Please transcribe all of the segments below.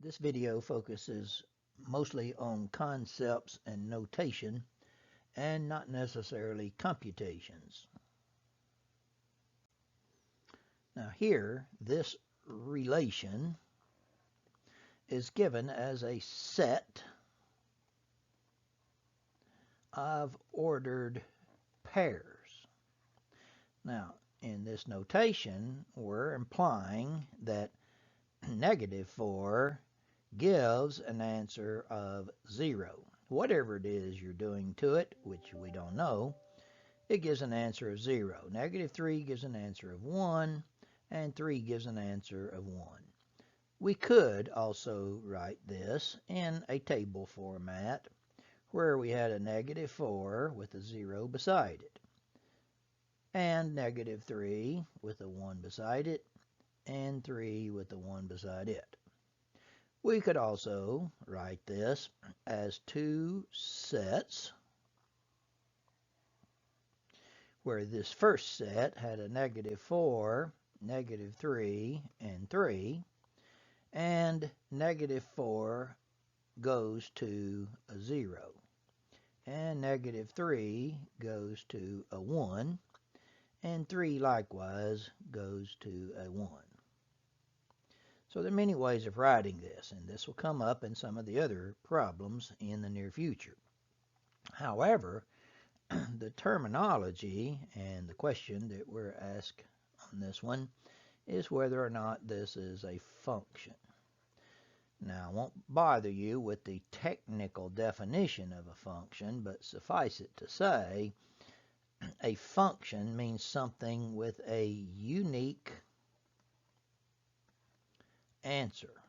This video focuses mostly on concepts and notation and not necessarily computations. Now here, this relation is given as a set of ordered pairs. Now, in this notation, we're implying that -4 gives an answer of 0. Whatever it is you're doing to it, which we don't know, it gives an answer of 0. -3 gives an answer of 1, and 3 gives an answer of 1. We could also write this in a table format where we had a -4 with a 0 beside it, and -3 with a 1 beside it, and 3 with a 1 beside it. We could also write this as two sets where this first set had a -4, -3, and 3, and -4 goes to a 0, and -3 goes to a 1, and 3 likewise goes to a 1. So there are many ways of writing this, and this will come up in some of the other problems in the near future. However, the terminology and the question that we're asked on this one is whether or not this is a function. Now, I won't bother you with the technical definition of a function, but suffice it to say, a function means something with a unique answer.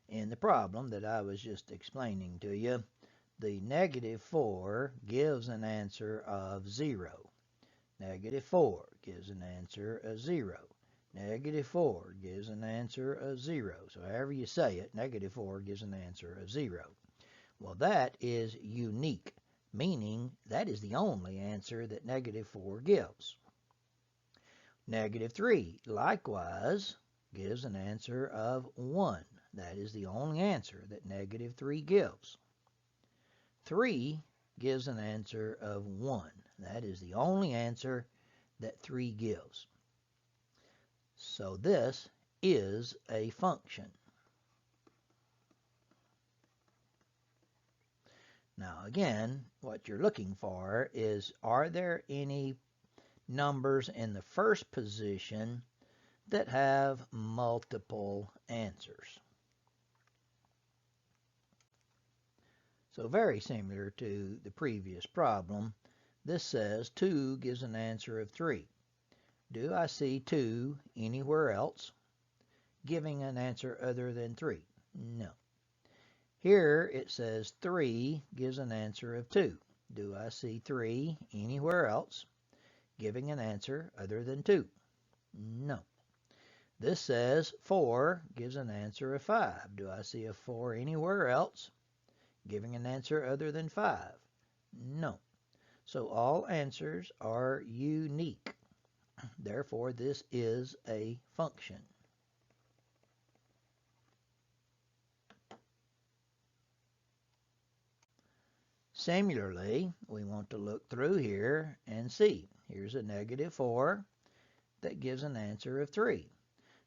In the problem that I was just explaining to you, the -4 gives an answer of 0. -4 gives an answer of 0. -4 gives an answer of 0. So however you say it, -4 gives an answer of 0. Well, that is unique, meaning that is the only answer that -4 gives. -3 likewise gives an answer of 1. That is the only answer that -3 gives. 3 gives an answer of 1. That is the only answer that 3 gives. So this is a function. Now again, what you're looking for is, are there any numbers in the first position that have multiple answers? So very similar to the previous problem, this says 2 gives an answer of 3. Do I see 2 anywhere else giving an answer other than 3? No. Here it says 3 gives an answer of 2. Do I see 3 anywhere else giving an answer other than 2? No. This says 4 gives an answer of 5. Do I see a 4 anywhere else giving an answer other than 5? No. So all answers are unique. Therefore, this is a function. Similarly, we want to look through here and see. Here's a -4 that gives an answer of 3.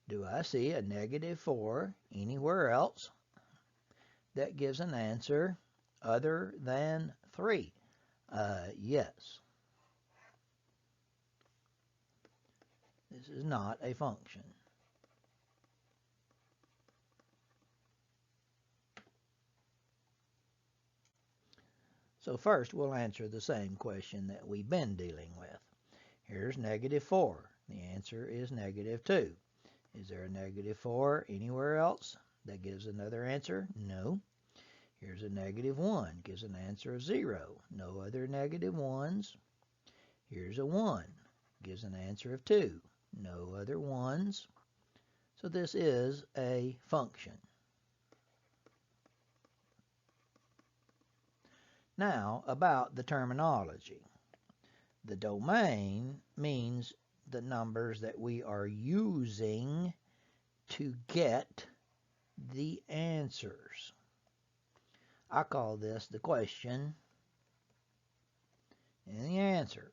Do I see a -4 anywhere else that gives an answer other than 3? Yes. This is not a function. So first we'll answer the same question that we've been dealing with. Here's -4. The answer is -2. Is there a -4 anywhere else that gives another answer? No. Here's a -1, gives an answer of 0. No other -1s. Here's a 1, gives an answer of 2. No other 1s. So this is a function. Now about the terminology. The domain means the numbers that we are using to get the answers. I call this the question and the answer.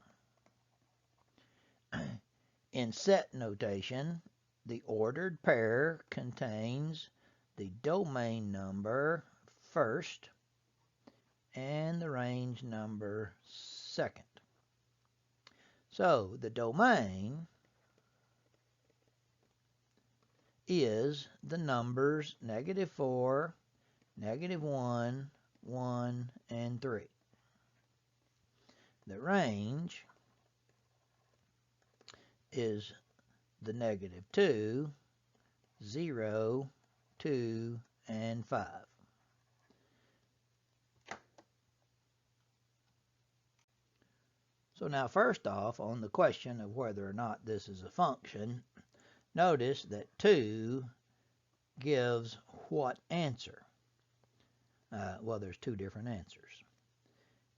In set notation, the ordered pair contains the domain number first and the range number second. So the domain is the numbers -4, -1, 1, and 3. The range is the -2, 0, 2, and 5. So now first off, on the question of whether or not this is a function, notice that 2 gives what answer? Well, there's 2 different answers.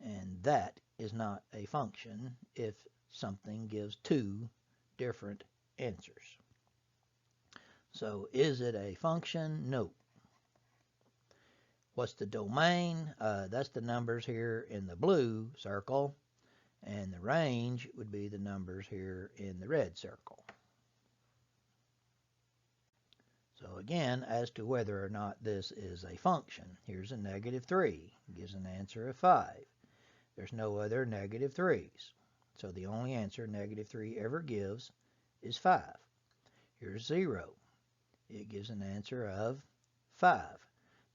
And that is not a function if something gives 2 different answers. So is it a function? No. What's the domain? That's the numbers here in the blue circle, and the range would be the numbers here in the red circle. So again, as to whether or not this is a function, here's a -3, gives an answer of 5. There's no other -3s. So the only answer -3 ever gives is 5. Here's 0. It gives an answer of 5.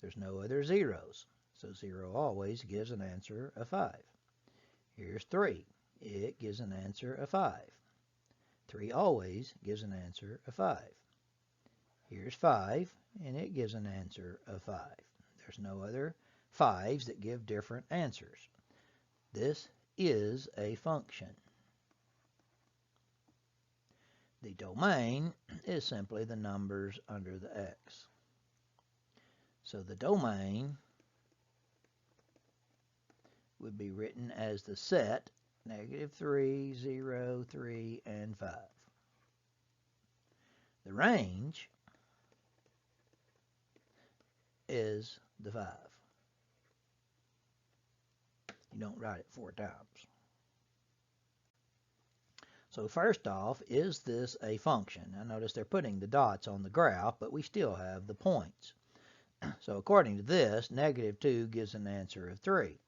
There's no other zeros. So 0 always gives an answer of 5. Here's 3. It gives an answer of 5. 3 always gives an answer of 5. Here's 5, and it gives an answer of 5. There's no other 5s that give different answers. This is a function. The domain is simply the numbers under the x. So the domain would be written as the set -3, 0, 3, and 5. The range is the 5. You don't write it 4 times. So first off, is this a function? Now notice they're putting the dots on the graph, but we still have the points. So according to this, -2 gives an answer of 3.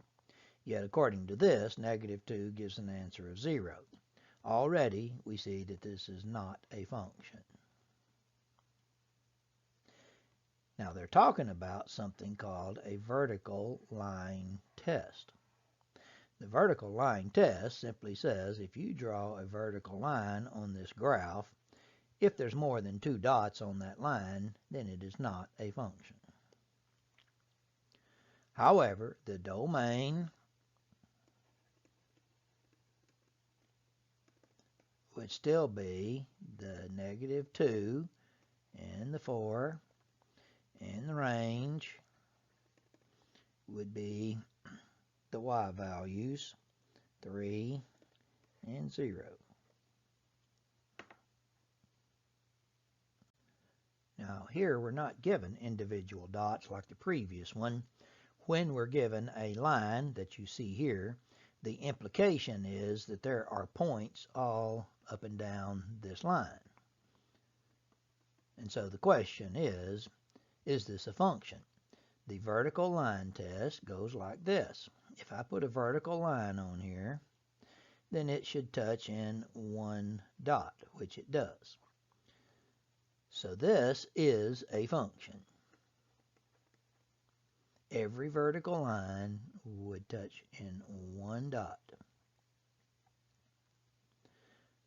Yet according to this, -2 gives an answer of 0. Already we see that this is not a function. Now they're talking about something called a vertical line test. The vertical line test simply says if you draw a vertical line on this graph, if there's more than 2 dots on that line, then it is not a function. However, the domain would still be the -2 and the 4, and the range would be the y values, 3 and 0. Now here we're not given individual dots like the previous one. When we're given a line that you see here, the implication is that there are points all up and down this line. And so the question is this a function? The vertical line test goes like this. If I put a vertical line on here, then it should touch in 1 dot, which it does. So this is a function. Every vertical line would touch in 1 dot.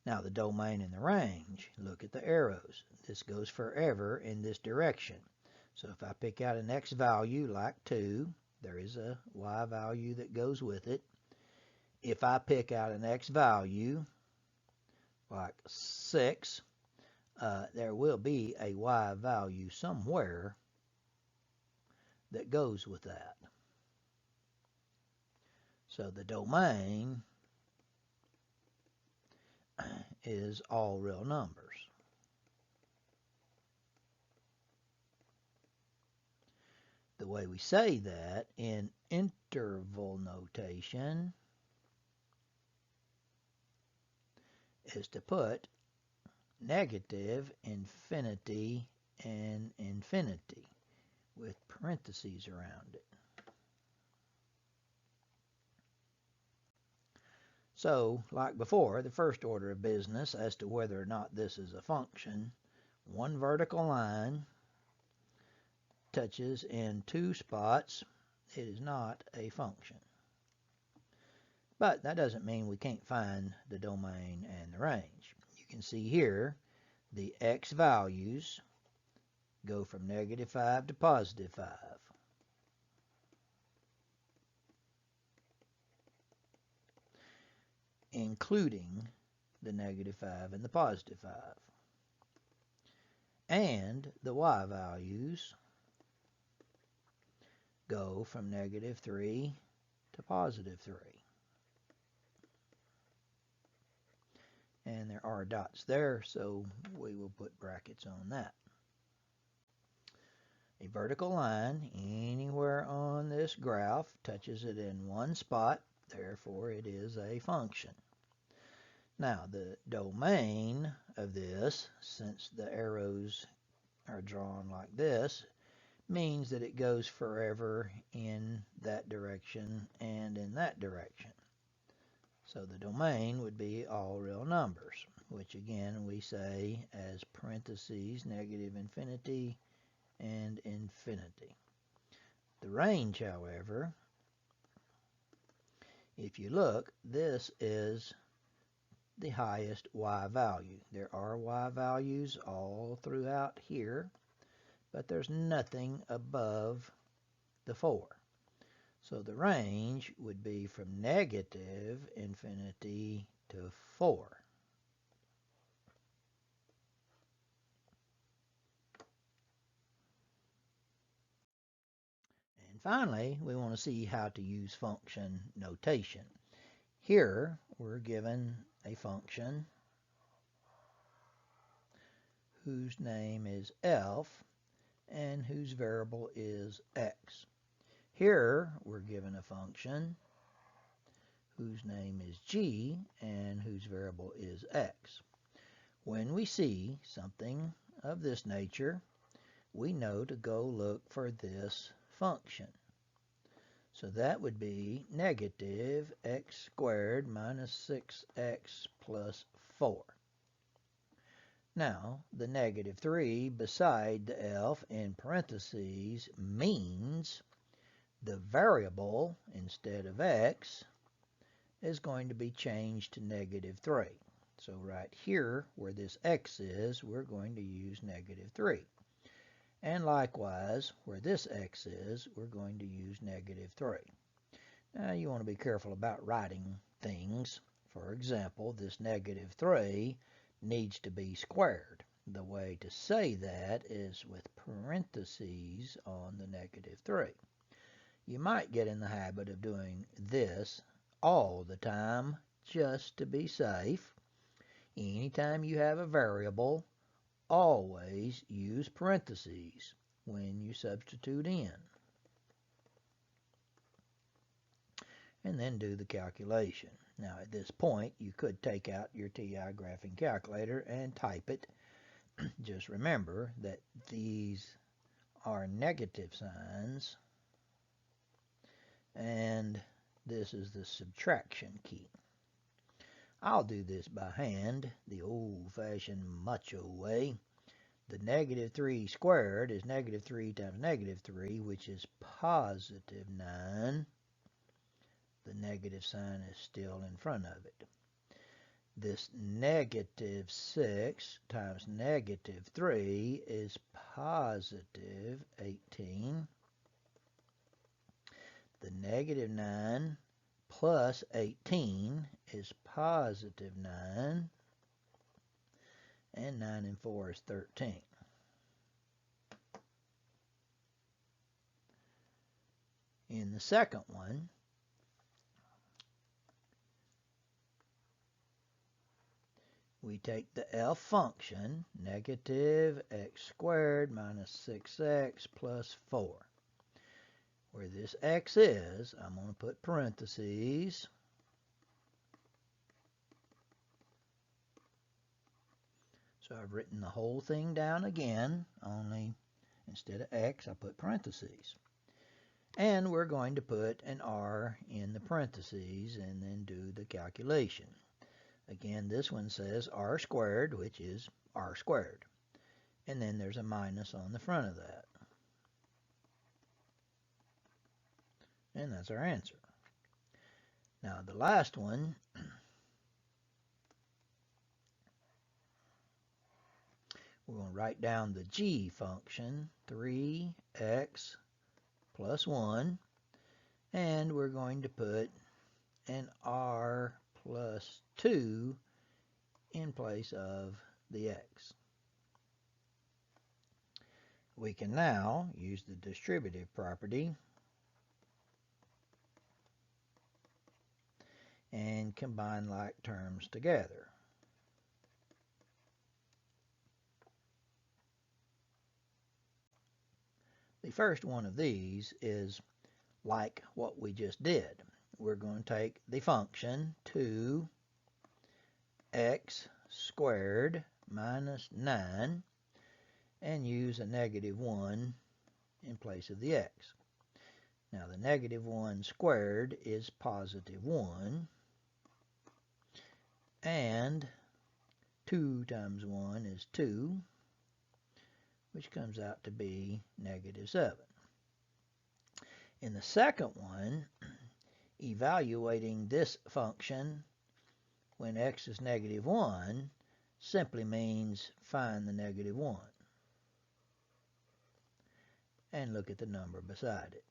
Now the domain and the range, look at the arrows. This goes forever in this direction. So if I pick out an x value like 2, there is a y value that goes with it. If I pick out an x value like 6, there will be a y value somewhere that goes with that. So the domain is all real numbers. way we say that in interval notation is to put negative infinity and infinity with parentheses around it. So, like before, the first order of business as to whether or not this is a function, one vertical line touches in two spots. It is not a function. But that doesn't mean we can't find the domain and the range. You can see here the x values go from -5 to +5. Including the -5 and the +5. And the y values go from -3 to +3. And there are dots there, so we will put brackets on that. A vertical line anywhere on this graph touches it in one spot, therefore it is a function. Now the domain of this, since the arrows are drawn like this, means that it goes forever in that direction and in that direction. So the domain would be all real numbers, which again we say as parentheses negative infinity and infinity. The range, however, if you look, this is the highest y value. There are y values all throughout here, but there's nothing above the 4. So the range would be from negative infinity to 4. And finally, we want to see how to use function notation. Here, we're given a function whose name is f and whose variable is x. Here, we're given a function whose name is g and whose variable is x. When we see something of this nature, we know to go look for this function. So that would be negative x squared minus 6x plus 4. Now, the -3 beside the f in parentheses means the variable, instead of x, is going to be changed to -3. So right here, where this x is, we're going to use -3. And likewise, where this x is, we're going to use -3. Now, you want to be careful about writing things. For example, this -3 needs to be squared. The way to say that is with parentheses on the -3. You might get in the habit of doing this all the time just to be safe. Anytime you have a variable, always use parentheses when you substitute in. And then do the calculation. Now at this point, you could take out your TI graphing calculator and type it. Just remember that these are negative signs, and this is the subtraction key. I'll do this by hand, the old-fashioned macho way. The -3 squared is -3 times -3, which is +9. The negative sign is still in front of it. This -6 times -3 is +18. The -9 plus 18 is +9. And 9 and 4 is 13. In the second one, we take the f function, negative x squared minus 6x plus 4. where this x is, I'm going to put parentheses. So I've written the whole thing down again, only instead of x, I put parentheses. And we're going to put an r in the parentheses and then do the calculation. Again, this one says r squared, which is r squared. And then there's a minus on the front of that. And that's our answer. Now the last one, we're going to write down the g function, 3x plus 1, and we're going to put an r plus 2 in place of the x. We can now use the distributive property and combine like terms together. The first one of these is like what we just did. We're going to take the function 2x squared minus 9 and use a negative 1 in place of the x. Now the negative 1 squared is positive 1, and 2 times 1 is 2, which comes out to be negative 7. In the second one, evaluating this function when x is negative 1 simply means find the negative 1 and look at the number beside it.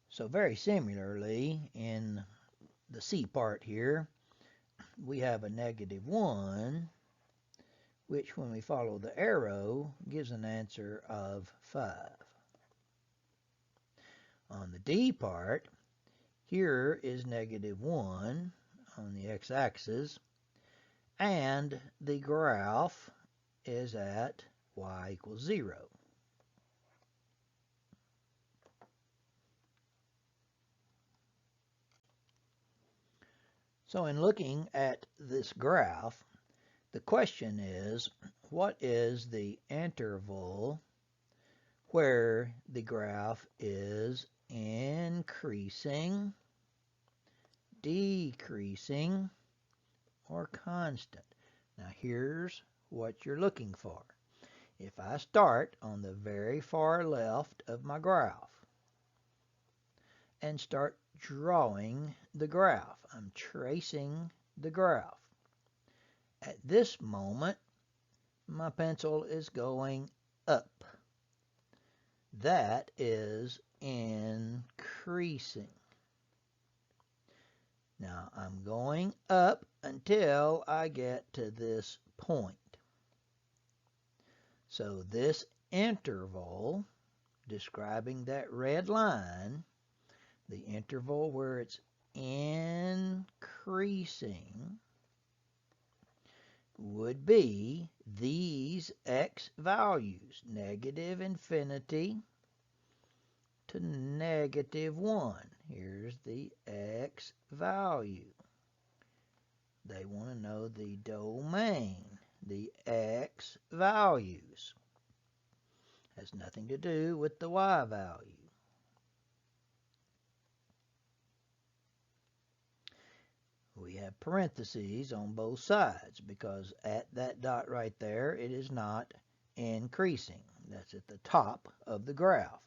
So very similarly, in the C part here, we have a negative 1, which when we follow the arrow gives an answer of 5. On the D part, here is negative 1 on the x-axis, and the graph is at y equals 0. So in looking at this graph, the question is, what is the interval where the graph is increasing, decreasing, or constant? Now here's what you're looking for. If I start on the very far left of my graph and start drawing the graph, I'm tracing the graph. At this moment, my pencil is going up. That is increasing. Now I'm going up until I get to this point. So this interval describing that red line, the interval where it's increasing, would be these x values, negative infinity to negative 1. Here's the x value. They want to know the domain, the x values. Has nothing to do with the y value. We have parentheses on both sides because at that dot right there, it is not increasing. That's at the top of the graph.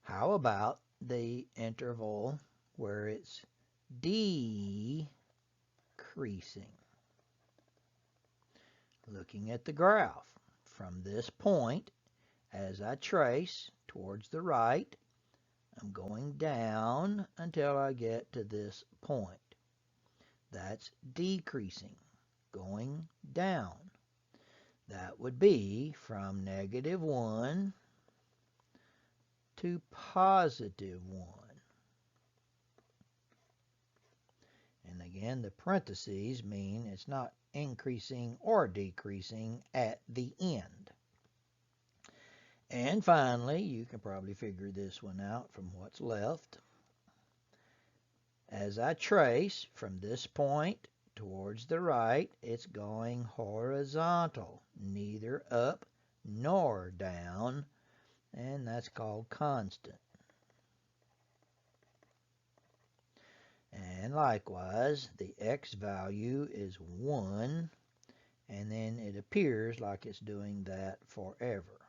How about the interval where it's decreasing? Looking at the graph, from this point, as I trace towards the right, I'm going down until I get to this point. That's decreasing, going down. That would be from negative 1 to positive 1. And Again, the parentheses mean it's not increasing or decreasing at the end. And finally, you can probably figure this one out from what's left. As I trace from this point towards the right, it's going horizontal, neither up nor down, and that's called constant. And likewise, the x value is 1, and then it appears like it's doing that forever.